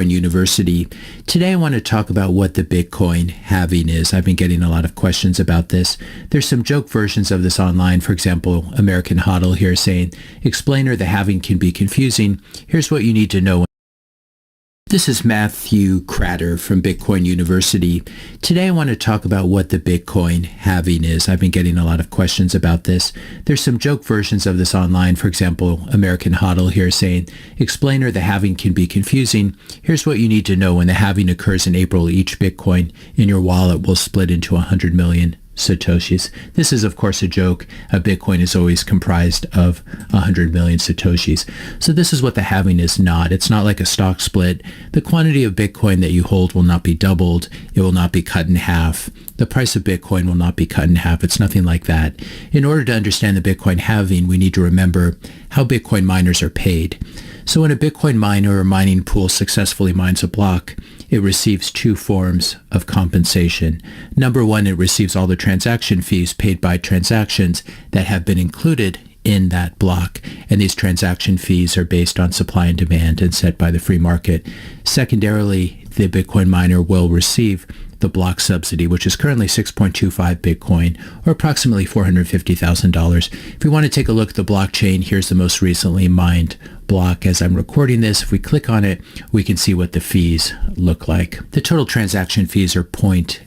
University. Today I want to talk about what the Bitcoin halving is. I've been getting a lot of questions about this. There's some joke versions of this online. For example, American Hodl here saying, explainer, the halving can be confusing. Here's what you need to know. This is Matthew Cratter from Bitcoin University. Today I want to talk about what the Bitcoin halving is. I've been getting a lot of questions about this. There's some joke versions of this online. For example, American Hodl here saying, explainer, the halving can be confusing. Here's what you need to know. When the halving occurs in April, each Bitcoin in your wallet will split into 100 million Satoshis. This is, of course, a joke. A Bitcoin is always comprised of 100 million Satoshis. So this is what the halving is not. It's not like a stock split. The quantity of Bitcoin that you hold will not be doubled. It will not be cut in half. The price of Bitcoin will not be cut in half. It's nothing like that. In order to understand the Bitcoin halving, we need to remember how Bitcoin miners are paid. So when a Bitcoin miner or mining pool successfully mines a block, it receives two forms of compensation. Number one, it receives all the transaction fees paid by transactions that have been included in that block, and these transaction fees are based on supply and demand and set by the free market. Secondarily, the Bitcoin miner will receive the block subsidy, which is currently 6.25 Bitcoin, or approximately $450,000. If we want to take a look at the blockchain, here's the most recently mined block as I'm recording this. If we click on it, we can see what the fees look like. The total transaction fees are 0.206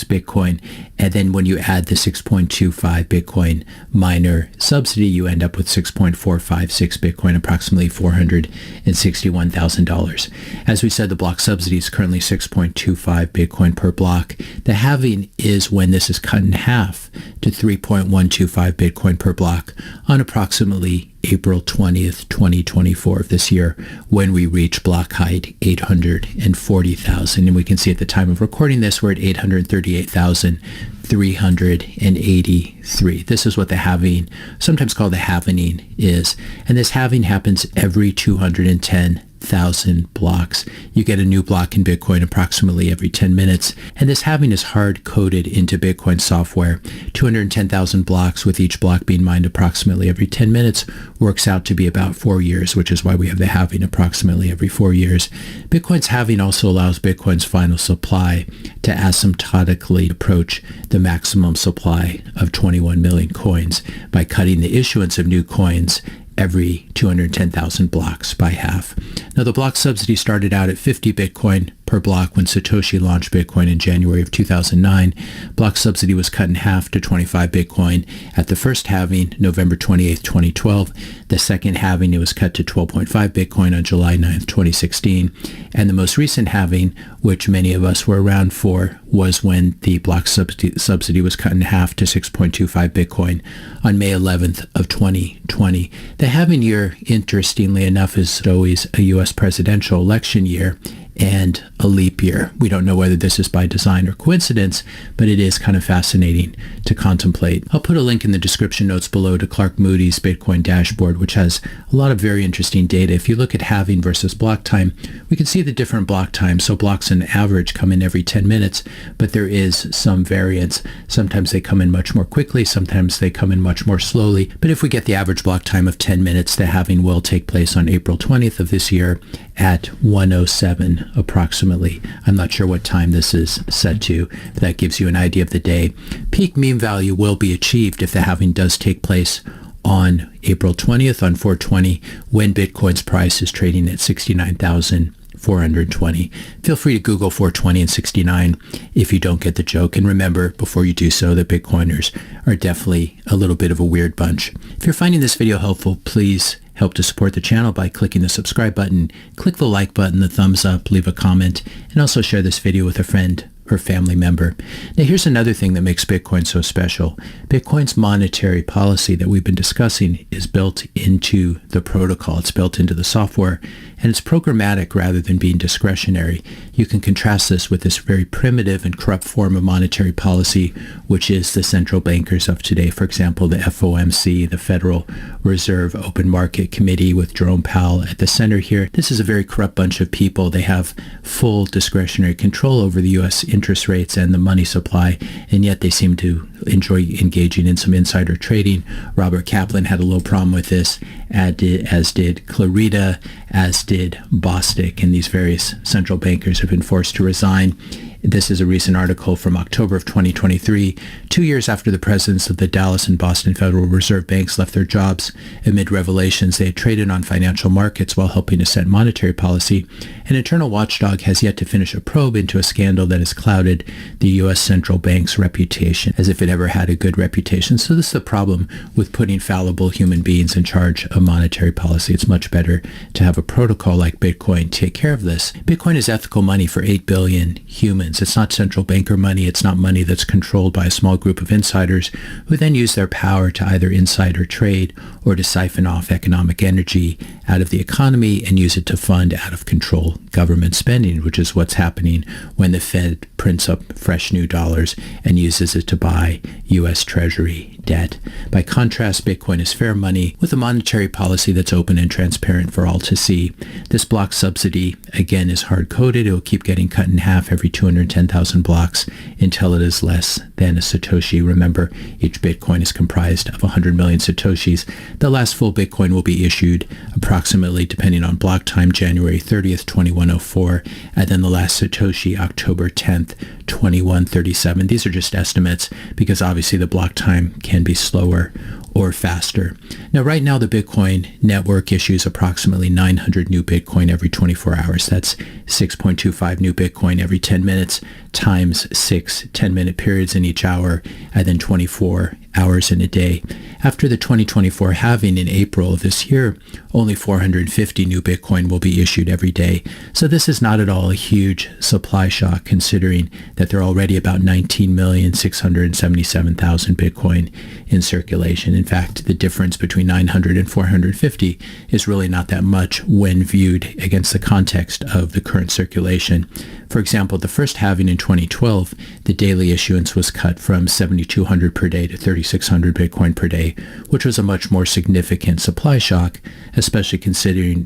Bitcoin. And then when you add the 6.25 Bitcoin miner subsidy, you end up with 6.456 Bitcoin, approximately $461,000. As we said, the block subsidy is currently 6.25 Bitcoin per block. The halving is when this is cut in half to 3.125 Bitcoin per block on approximately April 20th, 2024 of this year, when we reach block height 840,000. And we can see at the time of recording this, we're at 838,383. This is what the halving, sometimes called the halvening, is. And this halving happens every 210,000 blocks. You get a new block in Bitcoin approximately every 10 minutes. And this halving is hard-coded into Bitcoin software. 210,000 blocks, with each block being mined approximately every 10 minutes, works out to be about 4 years, which is why we have the halving approximately every 4 years. Bitcoin's halving also allows Bitcoin's final supply to asymptotically approach the maximum supply of 21 million coins by cutting the issuance of new coins every 210,000 blocks by half. Now, the block subsidy started out at 50 Bitcoin per block when Satoshi launched Bitcoin in January of 2009. Block subsidy was cut in half to 25 Bitcoin at the first halving, November 28, 2012. The second halving, it was cut to 12.5 Bitcoin on July 9th, 2016. And the most recent halving, which many of us were around for, was when the block subsidy was cut in half to 6.25 Bitcoin on May 11th of 2020. The halving year, interestingly enough, is always a U.S. presidential election year and a leap year. We don't know whether this is by design or coincidence, but it is kind of fascinating to contemplate. I'll put a link in the description notes below to Clark Moody's Bitcoin dashboard, which has a lot of very interesting data. If you look at halving versus block time, we can see the different block times. So blocks on average come in every 10 minutes, but there is some variance. Sometimes they come in much more quickly, sometimes they come in much more slowly. But if we get the average block time of 10 minutes, the halving will take place on April 20th of this year at 1:07 approximately. I'm not sure what time this is set to, but that gives you an idea of the day. Peak mean value will be achieved if the halving does take place on April 20th on 4/20, when Bitcoin's price is trading at 69,420. Feel free to Google 420 and 69 if you don't get the joke. And remember, before you do so, that Bitcoiners are definitely a little bit of a weird bunch. If you're finding this video helpful, please help to support the channel by clicking the subscribe button, click the like button, the thumbs up, leave a comment, and also share this video with a friend or family member. Now, here's another thing that makes Bitcoin so special. Bitcoin's monetary policy that we've been discussing is built into the protocol. It's built into the software, and it's programmatic rather than being discretionary. You can contrast this with this very primitive and corrupt form of monetary policy, which is the central bankers of today. For example, the FOMC, the Federal Reserve Open Market Committee, with Jerome Powell at the center here. This is a very corrupt bunch of people. They have full discretionary control over the U.S. interest rates and the money supply, and yet they seem to enjoy engaging in some insider trading. Robert Kaplan had a little problem with this, as did Clarita, as did Bostic, and these various central bankers have been forced to resign. This is a recent article from October of 2023, 2 years after the presidents of the Dallas and Boston Federal Reserve Banks left their jobs amid revelations they had traded on financial markets while helping to set monetary policy. An internal watchdog has yet to finish a probe into a scandal that has clouded the U.S. central bank's reputation, as if it ever had a good reputation. So this is the problem with putting fallible human beings in charge of monetary policy. It's much better to have a protocol like Bitcoin take care of this. Bitcoin is ethical money for 8 billion humans. It's not central banker money. It's not money that's controlled by a small group of insiders who then use their power to either insider trade or to siphon off economic energy out of the economy and use it to fund out of control government spending, which is what's happening when the Fed prints up fresh new dollars and uses it to buy U.S. Treasury debt. By contrast, Bitcoin is fair money with a monetary policy that's open and transparent for all to see. This block subsidy, again, is hard-coded. It will keep getting cut in half every 210,000 blocks until it is less than a Satoshi. Remember, each Bitcoin is comprised of 100 million Satoshis. The last full Bitcoin will be issued approximately, depending on block time, January 30th, 2104, and then the last Satoshi, October 10th, 2137. These are just estimates because obviously the block time can be slower or faster. Now, right now, the Bitcoin network issues approximately 900 new Bitcoin every 24 hours. That's 6.25 new Bitcoin every 10 minutes times 6 10-minute periods in each hour, and then 24 hours in a day. After the 2024 halving in April of this year, only 450 new Bitcoin will be issued every day. So this is not at all a huge supply shock, considering that there are already about 19,677,000 Bitcoin in circulation. In fact, the difference between 900 and 450 is really not that much when viewed against the context of the current circulation. For example, the first halving in 2012, the daily issuance was cut from 7,200 per day to 3,600 Bitcoin per day, which was a much more significant supply shock, especially considering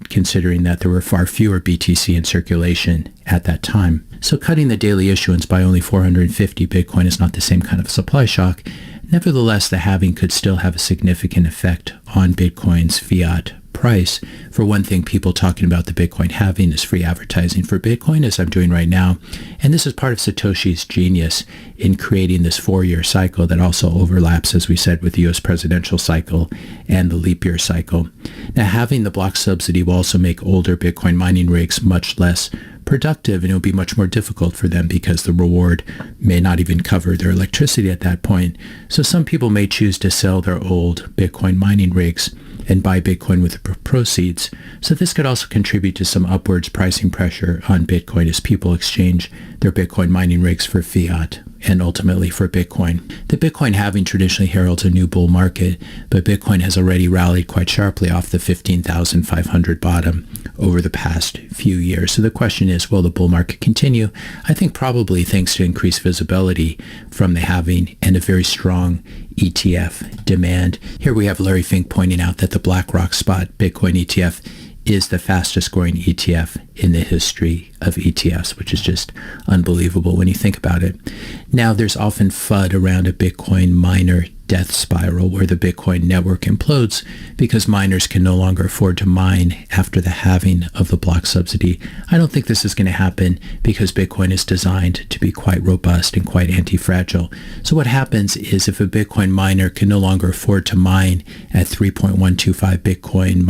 that there were far fewer BTC in circulation at that time. So cutting the daily issuance by only 450 Bitcoin is not the same kind of supply shock. Nevertheless, the halving could still have a significant effect on Bitcoin's fiat price. For one thing, people talking about the Bitcoin halving is free advertising for Bitcoin, as I'm doing right now. And this is part of Satoshi's genius in creating this 4-year cycle that also overlaps, as we said, with the U.S. presidential cycle and the leap year cycle. Now, having the block subsidy will also make older Bitcoin mining rigs much less productive, and it'll be much more difficult for them because the reward may not even cover their electricity at that point. So some people may choose to sell their old Bitcoin mining rigs and buy Bitcoin with the proceeds. So this could also contribute to some upwards pricing pressure on Bitcoin as people exchange their Bitcoin mining rigs for fiat and ultimately for Bitcoin. The Bitcoin halving traditionally heralds a new bull market, but Bitcoin has already rallied quite sharply off the 15,500 bottom over the past few years. So the question is, will the bull market continue? I think probably thanks to increased visibility from the halving and a very strong ETF demand. Here we have Larry Fink pointing out that the BlackRock Spot Bitcoin ETF is the fastest growing ETF in the history of ETFs, which is just unbelievable when you think about it. Now, there's often FUD around a Bitcoin miner death spiral where the Bitcoin network implodes because miners can no longer afford to mine after the halving of the block subsidy. I don't think this is going to happen because Bitcoin is designed to be quite robust and quite anti-fragile. So what happens is if a Bitcoin miner can no longer afford to mine at 3.125 Bitcoin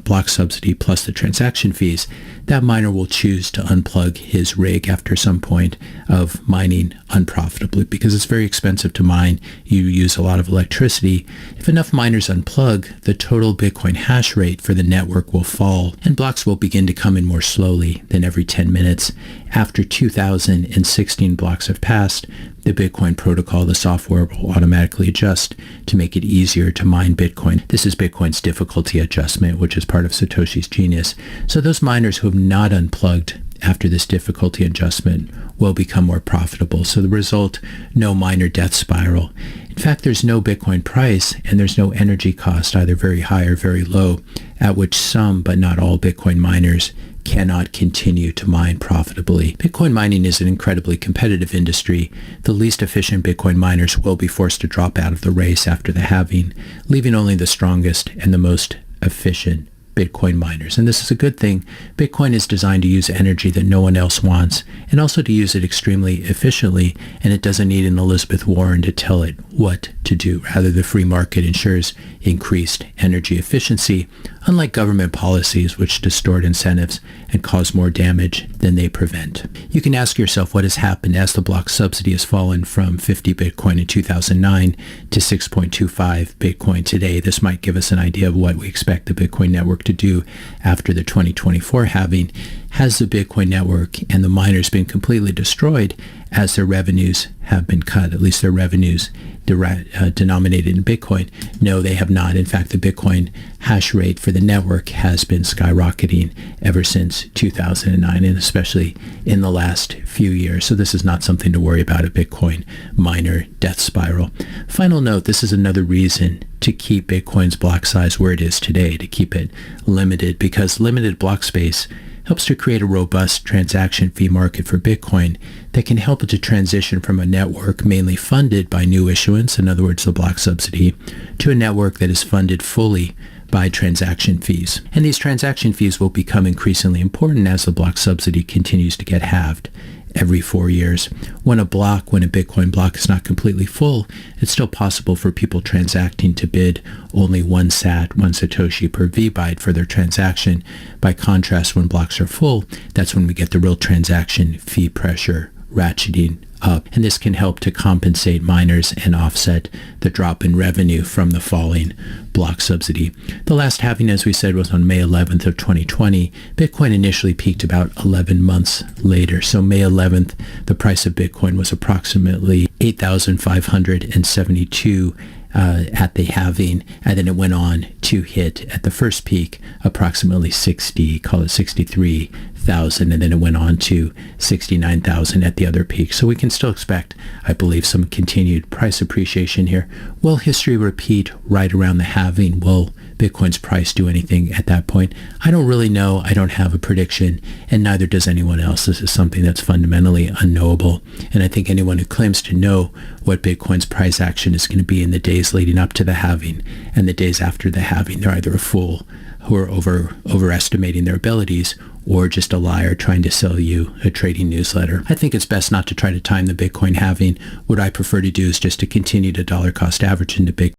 block subsidy plus the transaction fees, that miner will choose to unplug his rig after some point of mining unprofitably because it's very expensive to mine. You use a lot of electricity. If enough miners unplug, the total Bitcoin hash rate for the network will fall and blocks will begin to come in more slowly than every 10 minutes. After 2016 blocks have passed, the Bitcoin protocol, the software, will automatically adjust to make it easier to mine Bitcoin. This is Bitcoin's difficulty adjustment, which is part of Satoshi's genius. So those miners who have not unplugged after this difficulty adjustment will become more profitable. So the result, no miner death spiral. In fact, there's no Bitcoin price and there's no energy cost, either very high or very low, at which some but not all Bitcoin miners cannot continue to mine profitably. Bitcoin mining is an incredibly competitive industry. The least efficient Bitcoin miners will be forced to drop out of the race after the halving, leaving only the strongest and the most efficient Bitcoin miners. And this is a good thing. Bitcoin is designed to use energy that no one else wants, and also to use it extremely efficiently, and it doesn't need an Elizabeth Warren to tell it what to do. Rather, the free market ensures increased energy efficiency, unlike government policies which distort incentives and cause more damage than they prevent. You can ask yourself what has happened as the block subsidy has fallen from 50 Bitcoin in 2009 to 6.25 Bitcoin today. This might give us an idea of what we expect the Bitcoin network to do after the 2024 halving. Has the Bitcoin network and the miners been completely destroyed as their revenues have been cut, at least their revenues denominated in Bitcoin? No, they have not. In fact, the Bitcoin hash rate for the network has been skyrocketing ever since 2009, and especially in the last few years. So this is not something to worry about, a Bitcoin miner death spiral. Final note, this is another reason to keep Bitcoin's block size where it is today, to keep it limited, because limited block space helps to create a robust transaction fee market for Bitcoin that can help it to transition from a network mainly funded by new issuance, in other words, the block subsidy, to a network that is funded fully by transaction fees. And these transaction fees will become increasingly important as the block subsidy continues to get halved every 4 years. When a Bitcoin block is not completely full, it's still possible for people transacting to bid only one Satoshi per VByte for their transaction. By contrast, when blocks are full, that's when we get the real transaction fee pressure ratcheting up. And this can help to compensate miners and offset the drop in revenue from the falling block subsidy. The last halving, as we said, was on May 11th of 2020. Bitcoin initially peaked about 11 months later. So May 11th, the price of Bitcoin was approximately 8,572 at the halving, and then it went on to hit at the first peak approximately 63,000, and then it went on to 69,000 at the other peak. So we can still expect, I believe, some continued price appreciation here. Will history repeat right around the halving? Will Bitcoin's price do anything at that point? I don't really know. I don't have a prediction, and neither does anyone else. This is something that's fundamentally unknowable, and I think anyone who claims to know what Bitcoin's price action is going to be in the days leading up to the halving and the days after the halving, they're either a fool who are overestimating their abilities, or just a liar trying to sell you a trading newsletter. I think it's best not to try to time the Bitcoin halving. What I prefer to do is just to continue to dollar cost average into Bitcoin